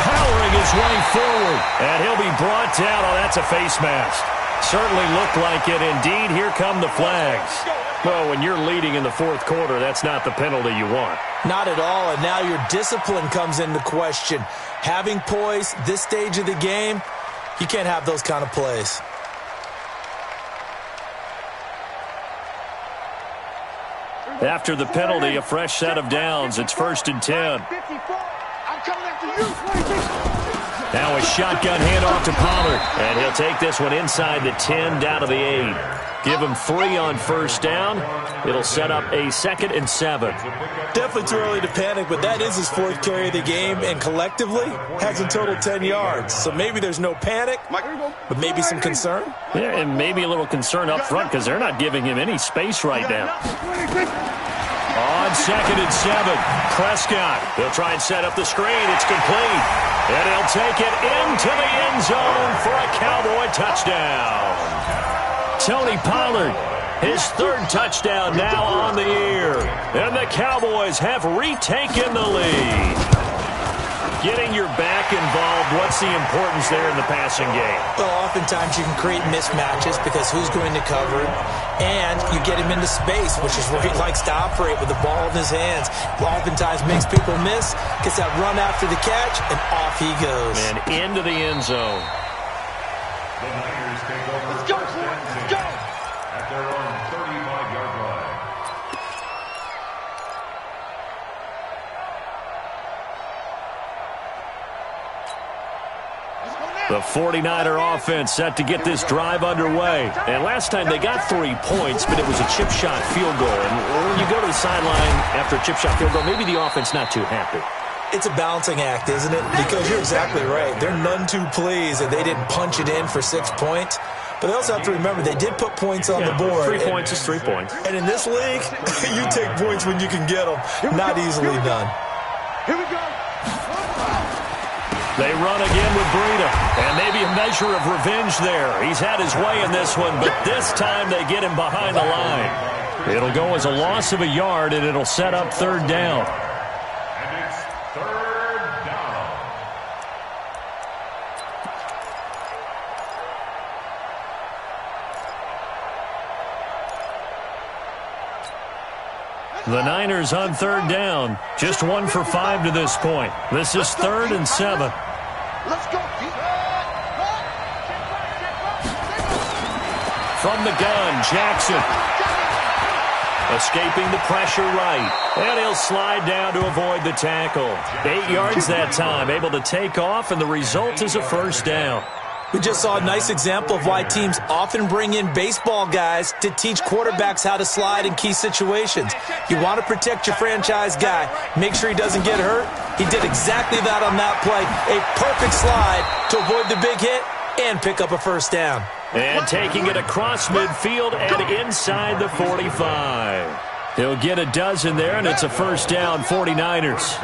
Powering his way forward. And he'll be brought down. Oh, that's a face mask. Certainly looked like it. Indeed, here come the flags. Well, when you're leading in the fourth quarter, that's not the penalty you want. Not at all, and now your discipline comes into question. Having poise this stage of the game, you can't have those kind of plays. After the penalty, a fresh set of downs. It's 1st and 10. I'm coming after you. Now a shotgun handoff to Pollard. And he'll take this one inside the 10 down to the 8. Give him 3 on first down. It'll set up a 2nd and 7. Definitely too early to panic, but that is his 4th carry of the game, and collectively has in total 10 yards. So maybe there's no panic, but maybe some concern. Yeah, and maybe a little concern up front because they're not giving him any space right now. On 2nd and 7, Prescott. He'll try and set up the screen. It's complete. And he'll take it into the end zone for a Cowboy touchdown. Tony Pollard, his 3rd touchdown now on the year. And the Cowboys have retaken the lead. Getting your back involved, what's the importance there in the passing game? Well, oftentimes you can create mismatches because who's going to cover him, and you get him into space, which is where he likes to operate with the ball in his hands. Oftentimes makes people miss, gets that run after the catch, and off he goes. And into the end zone. The Niners take over. Let's go, let's go. At their own 35-yard line. The 49er offense set to get this drive underway. And last time they got 3 points, but it was a chip shot field goal. And when you go to the sideline after a chip shot field goal, maybe the offense not too happy. It's a balancing act, isn't it? Because you're exactly right. They're none too pleased that they didn't punch it in for 6 points. But they also have to remember they did put points on the board. 3 points is 3 points. And in this league, you take points when you can get them. Not easily done. Here we go. They run again with Breida. And maybe a measure of revenge there. He's had his way in this one, but this time they get him behind the line. It'll go as a loss of a yard, and it'll set up 3rd down. And it's 3rd down. The Niners on 3rd down. Just 1 for 5 to this point. This is 3rd and 7. Let's go. From the gun, Jackson. Escaping the pressure right. And he'll slide down to avoid the tackle. 8 yards that time. Able to take off, and the result is a 1st down. We just saw a nice example of why teams often bring in baseball guys to teach quarterbacks how to slide in key situations. You want to protect your franchise guy. Make sure he doesn't get hurt. He did exactly that on that play. A perfect slide to avoid the big hit and pick up a 1st down. And taking it across midfield and inside the 45. He'll get a dozen there, and it's a 1st down, 49ers.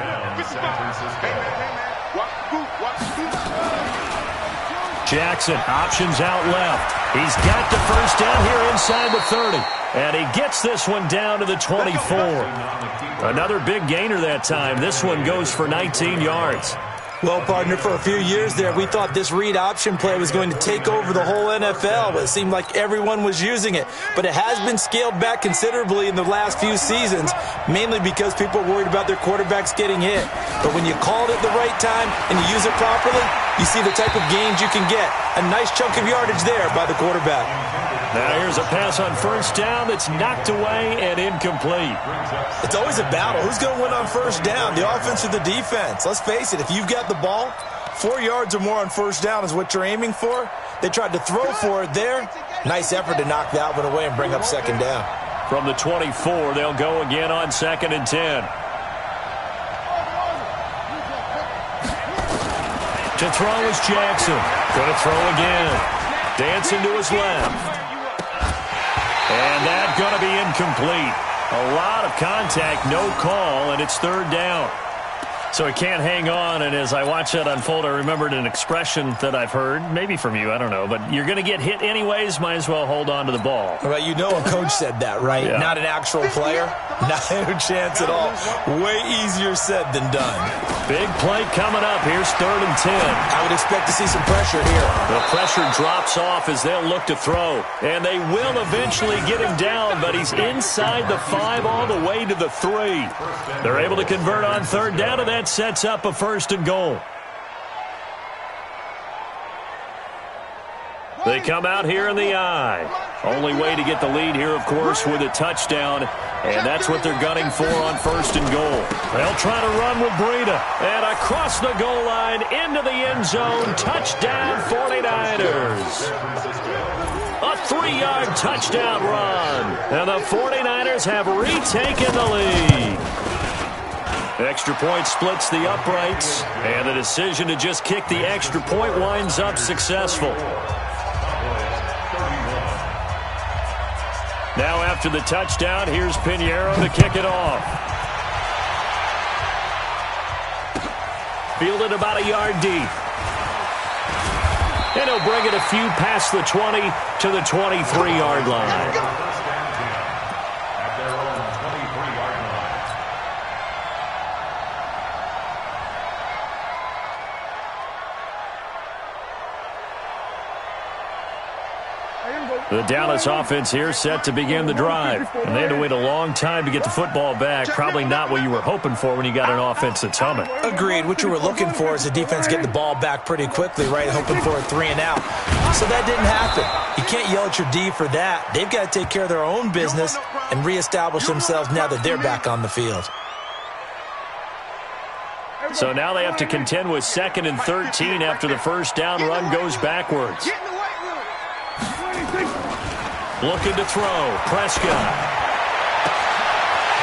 Jackson, options out left. He's got the 1st down here inside the 30. And he gets this one down to the 24. Another big gainer that time. This one goes for 19 yards. Well, partner, for a few years there, we thought this read option play was going to take over the whole NFL. It seemed like everyone was using it. But it has been scaled back considerably in the last few seasons, mainly because people are worried about their quarterbacks getting hit. But when you call it at the right time and you use it properly, you see the type of gains you can get. A nice chunk of yardage there by the quarterback. Now here's a pass on 1st down that's knocked away and incomplete. It's always a battle. Who's going to win on 1st down, the offense or the defense? Let's face it, if you've got the ball, 4 yards or more on 1st down is what you're aiming for. They tried to throw for it there. Nice effort to knock that one away and bring up 2nd down. From the 24, they'll go again on 2nd and 10. To throw is Jackson. Going to throw again. Dancing to his left. And that's going to be incomplete. A lot of contact, no call, and it's 3rd down. So he can't hang on, and as I watch that unfold, I remembered an expression that I've heard, maybe from you, I don't know, but you're going to get hit anyways, might as well hold on to the ball. Well, you know a coach said that, right? Yeah. Not an actual player. Not a chance at all. Way easier said than done. Big play coming up. Here's 3rd and 10. I would expect to see some pressure here. The pressure drops off as they'll look to throw, and they will eventually get him down, but he's inside the 5 all the way to the 3. They're able to convert on 3rd down, and that sets up a 1st and goal. They come out here in the I. Only way to get the lead here, of course, with a touchdown, and that's what they're gunning for on 1st and goal. They'll try to run with Breida, and across the goal line into the end zone. Touchdown, 49ers. A 3-yard touchdown run, and the 49ers have retaken the lead. Extra point splits the uprights, and the decision to just kick the extra point winds up successful. Now after the touchdown, here's Pinheiro to kick it off. Fielded about a yard deep. And he'll bring it a few past the 20 to the 23-yard line. The Dallas offense here set to begin the drive. And they had to wait a long time to get the football back. Probably not what you were hoping for when you got an offense that's humming. Agreed. What you were looking for is the defense getting the ball back pretty quickly, right? Hoping for a 3 and out. So that didn't happen. You can't yell at your D for that. They've got to take care of their own business and reestablish themselves now that they're back on the field. So now they have to contend with 2nd and 13 after the first down run goes backwards. Looking to throw. Prescott.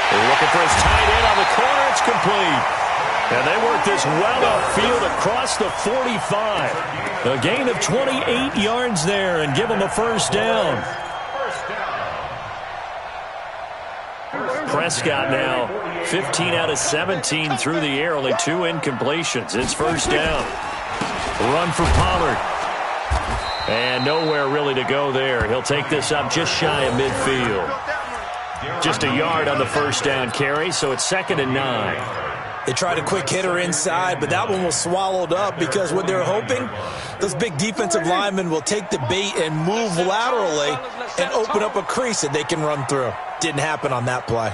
They're looking for his tight end on the corner. It's complete. And they work this well upfield across the 45. A gain of 28 yards there and give them a first down. Prescott now 15 out of 17 through the air. Only 2 incompletions. It's first down. Run for Pollard. And nowhere really to go there. He'll take this up just shy of midfield. Just a yard on the first down carry, so it's 2nd and 9. They tried a quick hitter inside, but that one was swallowed up because what they're hoping, those big defensive linemen will take the bait and move laterally and open up a crease that they can run through. Didn't happen on that play.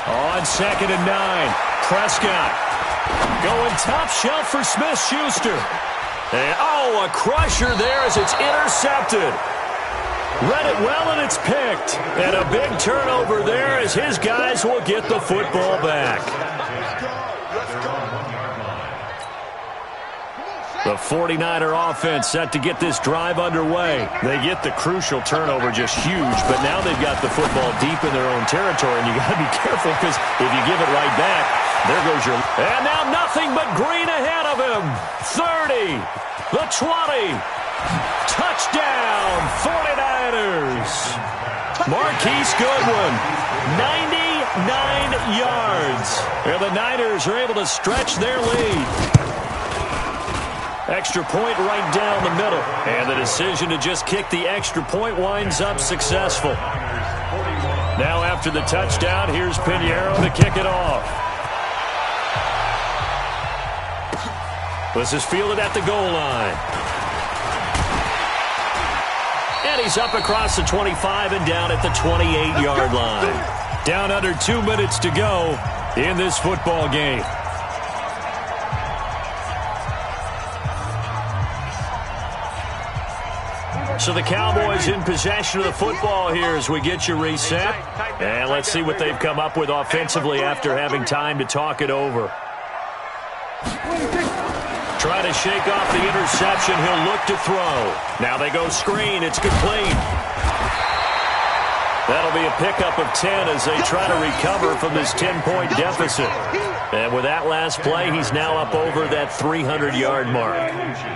On 2nd and 9, Prescott. Going top shelf for Smith-Schuster. And, a crusher there as it's intercepted. Read it well, and it's picked. And a big turnover there as his guys will get the football back. The 49er offense set to get this drive underway. They get the crucial turnover, just huge, but now they've got the football deep in their own territory, and you got to be careful because if you give it right back, there goes your... And now nothing but green ahead of him. 30, the 20. Touchdown, 49ers. Marquise Goodwin, 99 yards. And the Niners are able to stretch their lead. Extra point right down the middle. And the decision to just kick the extra point winds up successful. Now after the touchdown, here's Pinheiro to kick it off. This is fielded at the goal line. And he's up across the 25 and down at the 28-yard line. Down under 2 minutes to go in this football game. So the Cowboys in possession of the football here as we get you reset. And let's see what they've come up with offensively after having time to talk it over. Trying to shake off the interception. He'll look to throw. Now they go screen. It's complete. That'll be a pickup of 10 as they try to recover from this 10-point deficit. And with that last play, he's now up over that 300-yard mark.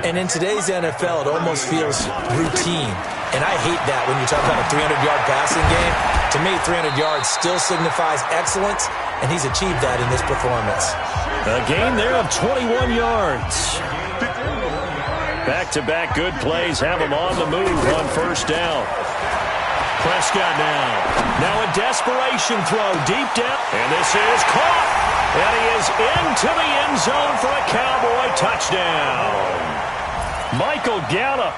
And in today's NFL, it almost feels routine. And I hate that when you talk about a 300-yard passing game. To me, 300 yards still signifies excellence, and he's achieved that in this performance. A gain there of 21 yards. Back-to-back good plays have him on the move on first down. Prescott now a desperation throw deep down. And this is caught. And he is into the end zone for a Cowboy touchdown. Michael Gallup,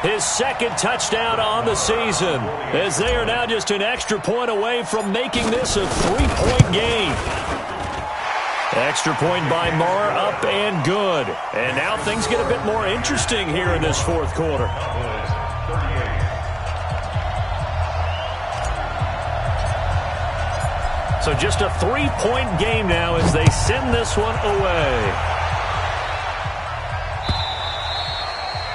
his second touchdown on the season, as they are now just an extra point away from making this a 3-point game. Extra point by Marr, up and good. And now things get a bit more interesting here in this fourth quarter. So just a 3-point game now as they send this one away.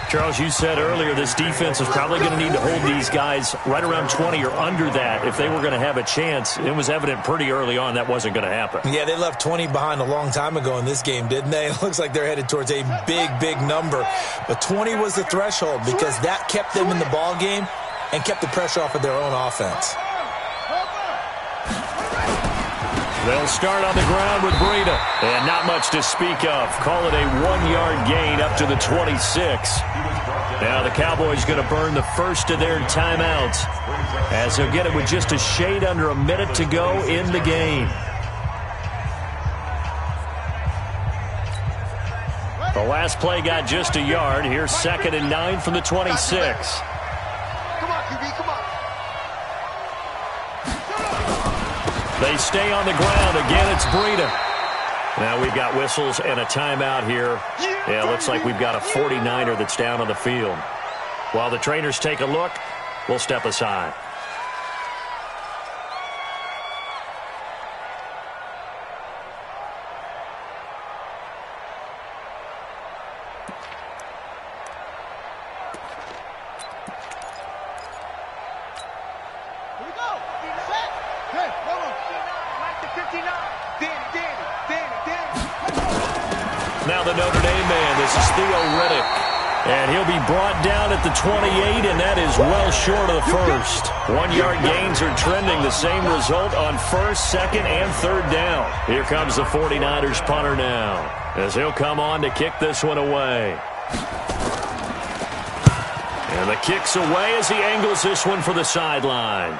Charles, you said earlier this defense is probably going to need to hold these guys right around 20 or under that if they were going to have a chance. It was evident pretty early on that wasn't going to happen. Yeah, they left 20 behind a long time ago in this game, didn't they? It looks like they're headed towards a big, big number. But 20 was the threshold because that kept them in the ball game and kept the pressure off of their own offense. They'll start on the ground with Breida. And not much to speak of. Call it a 1-yard gain up to the 26. Now the Cowboys going to burn the first of their timeouts as they'll get it with just a shade under a minute to go in the game. The last play got just a yard. Here's 2nd and 9 from the 26. Come on, QB, come on. They stay on the ground. Again, it's Breida. Now we've got whistles and a timeout here. Yeah, it looks like we've got a 49er that's down on the field. While the trainers take a look, we'll step aside. Now the Notre Dame man, this is Theo Riddick. And he'll be brought down at the 28, and that is well short of the first. 1-yard gains are trending the same result on first, second, and third down. Here comes the 49ers punter now, as he'll come on to kick this one away. And the kick's away as he angles this one for the sideline.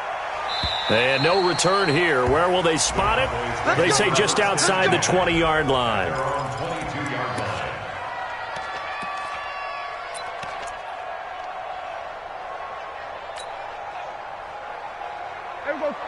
And no return here. Where will they spot it? They say just outside the 20-yard line.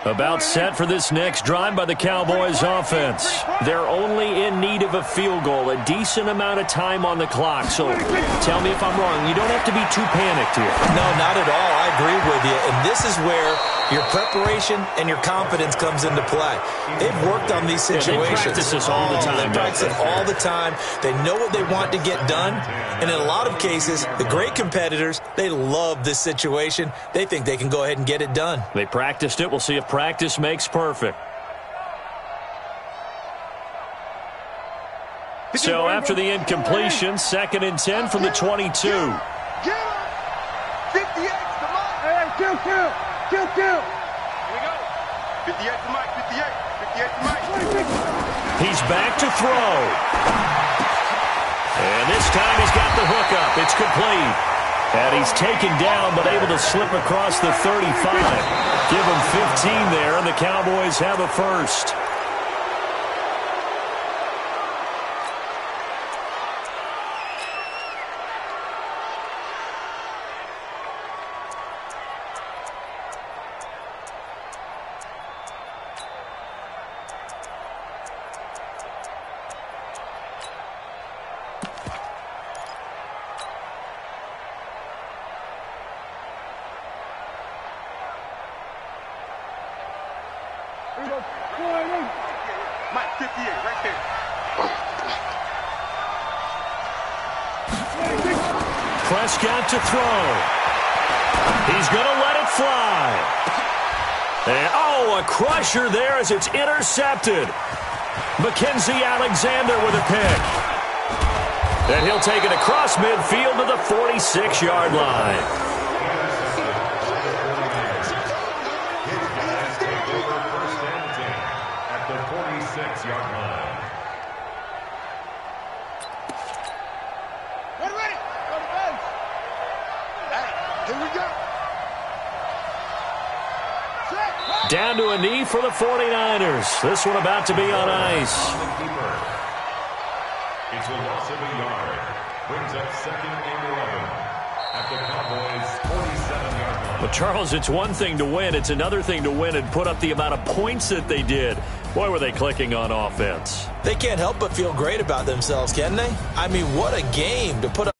About set for this next drive by the Cowboys offense. They're only in need of a field goal, a decent amount of time on the clock. So tell me if I'm wrong. You don't have to be too panicked here. No, not at all. I agree with you. And this is where your preparation and your confidence comes into play. They've worked on these situations. They practice this all the time. They practice it all the time. They know what they want to get done. And in a lot of cases, the great competitors, they love this situation. They think they can go ahead and get it done. They practiced it. We'll see if practice makes perfect. So after the incompletion, 2nd and 10 from the 22. 58, come on. Hey, kill. Here we go. 58 to Mike, 58 to Mike. He's back to throw. And this time he's got the hookup. It's complete. And he's taken down but able to slip across the 35. Give him 15 there, and the Cowboys have a first. Mike, 58, right there. Prescott to throw. He's going to let it fly. And, a crusher there as it's intercepted. Mackenzie Alexander with a pick. And he'll take it across midfield to the 46-yard line. Ready. Here we go. Down to a knee for the 49ers. This one about to be on ice. It's a loss of a yard. Brings up 2nd and 11 at the Cowboys' 47-yard line. But, Charles, it's one thing to win. It's another thing to win and put up the amount of points that they did. Boy, were they clicking on offense. They can't help but feel great about themselves, can they? I mean, what a game to put up.